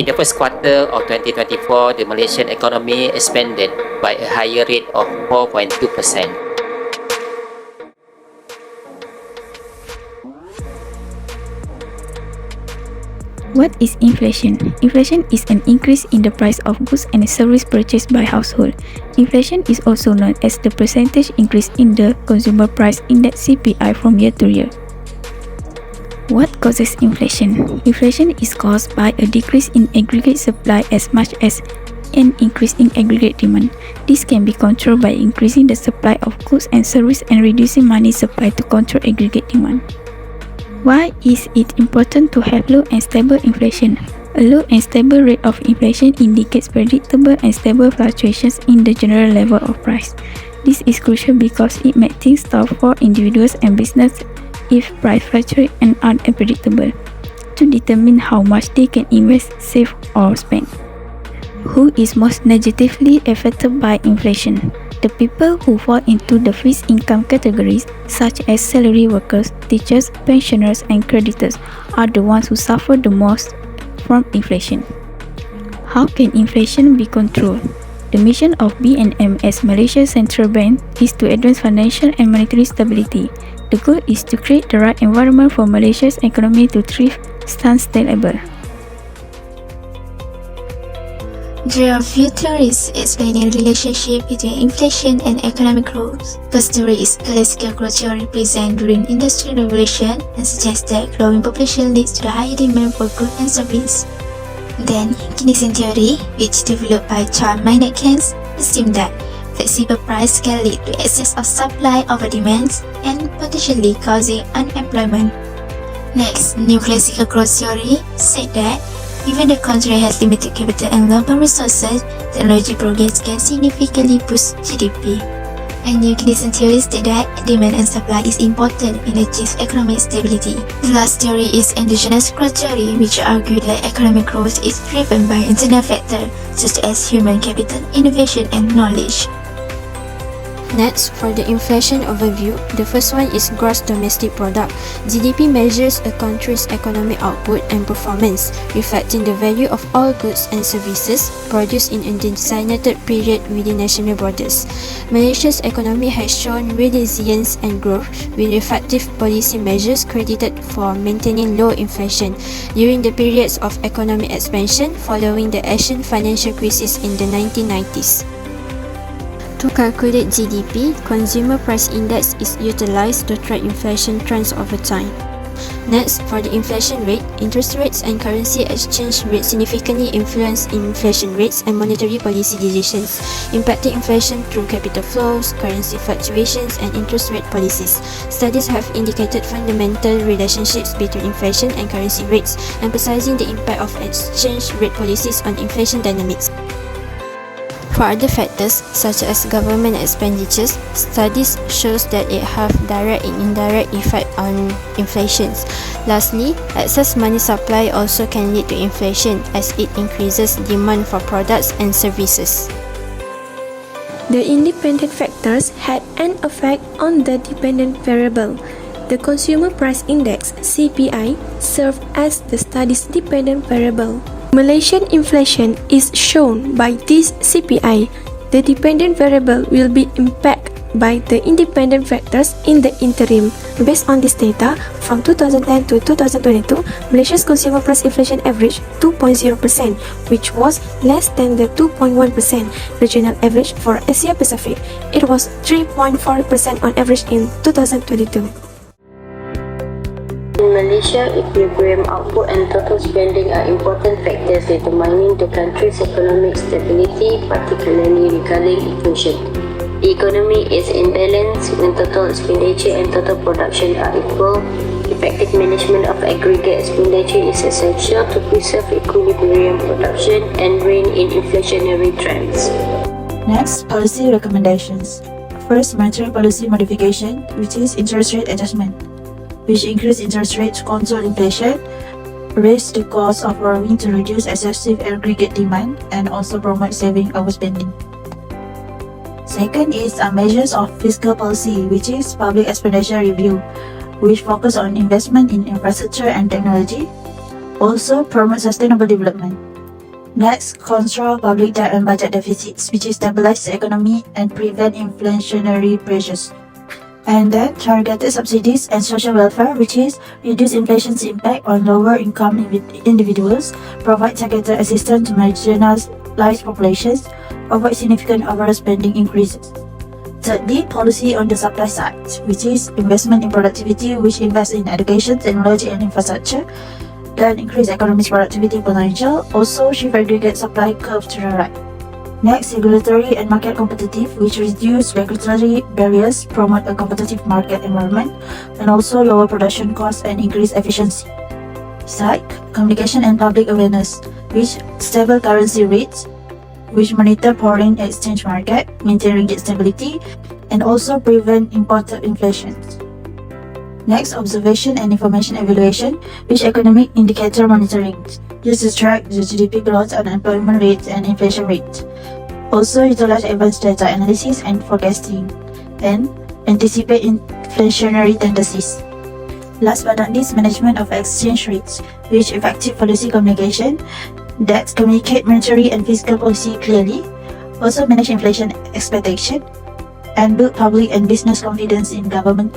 In the first quarter of 2024, the Malaysian economy expanded by a higher rate of 4.2%. What is inflation? Inflation is an increase in the price of goods and services purchased by households. Inflation is also known as the percentage increase in the consumer price index (CPI) from year to year. What causes inflation? Inflation is caused by a decrease in aggregate supply as much as an increase in aggregate demand. This can be controlled by increasing the supply of goods and services and reducing money supply to control aggregate demand. Why is it important to have low and stable inflation? A low and stable rate of inflation indicates predictable and stable fluctuations in the general level of price. This is crucial because it makes things tough for individuals and businesses if price fluctuate and are unpredictable, to determine how much they can invest, save, or spend. Who is most negatively affected by inflation? The people who fall into the fixed income categories, such as salary workers, teachers, pensioners, and creditors, are the ones who suffer the most from inflation. How can inflation be controlled? The mission of BNM as Malaysia's central bank is to advance financial and monetary stability. The goal is to create the right environment for Malaysia's economy to thrive, stand stable. There are few theories explaining the relationship between inflation and economic growth. First theory is classical growth theory present during Industrial Revolution and suggests that growing population leads to the higher demand for goods and service. Then, Keynesian theory, which developed by Charles Maynard Keynes, assumed that flexible price can lead to excess of supply over demands and potentially causing unemployment. Next, New Classical Growth Theory said that even the country has limited capital and local resources, technology progress can significantly boost GDP. And New Keynesian theory stated that demand and supply is important in achieving economic stability. The last theory is endogenous growth theory, which argued that economic growth is driven by internal factors such as human capital, innovation, and knowledge. Next, for the inflation overview, the first one is gross domestic product. GDP measures a country's economic output and performance, reflecting the value of all goods and services produced in a designated period within national borders. Malaysia's economy has shown resilience and growth, with effective policy measures credited for maintaining low inflation during the periods of economic expansion following the Asian financial crisis in the 1990s. To calculate GDP, Consumer Price Index is utilized to track inflation trends over time. Next, for the inflation rate, interest rates and currency exchange rates significantly influence inflation rates and monetary policy decisions, impacting inflation through capital flows, currency fluctuations, and interest rate policies. Studies have indicated fundamental relationships between inflation and currency rates, emphasizing the impact of exchange rate policies on inflation dynamics. For other factors, such as government expenditures, studies shows that it have direct and indirect effect on inflation. Lastly, excess money supply also can lead to inflation as it increases demand for products and services. The independent factors had an effect on the dependent variable. The Consumer Price Index (CPI) served as the study's dependent variable. Malaysian inflation is shown by this CPI. The dependent variable will be impacted by the independent factors in the interim. Based on this data, from 2010 to 2022, Malaysia's consumer price inflation averaged 2.0%, which was less than the 2.1% regional average for Asia Pacific. It was 3.4% on average in 2022. In Malaysia, equilibrium output and total spending are important factors determining the country's economic stability, particularly regarding inflation. The economy is in balance when total expenditure and total production are equal. Effective management of aggregate expenditure is essential to preserve equilibrium production and rein in inflationary trends. Next, policy recommendations. First, monetary policy modification, which is interest rate adjustment, which increase interest rates to control inflation, raise the cost of borrowing to reduce excessive aggregate demand, and also promote saving over spending. Second is measures of fiscal policy, which is public expenditure review, which focus on investment in infrastructure and technology. Also promote sustainable development. Next, control public debt and budget deficits, which is stabilize the economy and prevent inflationary pressures. And then targeted subsidies and social welfare, which is reduce inflation's impact on lower income individuals, provide targeted assistance to marginalized populations, avoid significant overall spending increases. Thirdly, policy on the supply side, which is investment in productivity, which invests in education, technology and infrastructure, then increase economic productivity potential, also shift aggregate supply curve to the right. Next, regulatory and market competitive, which reduce regulatory barriers, promote a competitive market environment, and also lower production costs and increase efficiency. Psych, communication and public awareness, which stable currency rates, which monitor foreign exchange market, maintain ringgit stability, and also prevent imported inflation. Next, observation and information evaluation, which economic indicator monitoring, used to track the GDP growth, unemployment rate, and inflation rate. Also utilize advanced data analysis and forecasting, and anticipate inflationary tendencies. Last but not least, management of exchange rates, which effective policy communication that communicate monetary and fiscal policy clearly, also manage inflation expectation, and build public and business confidence in government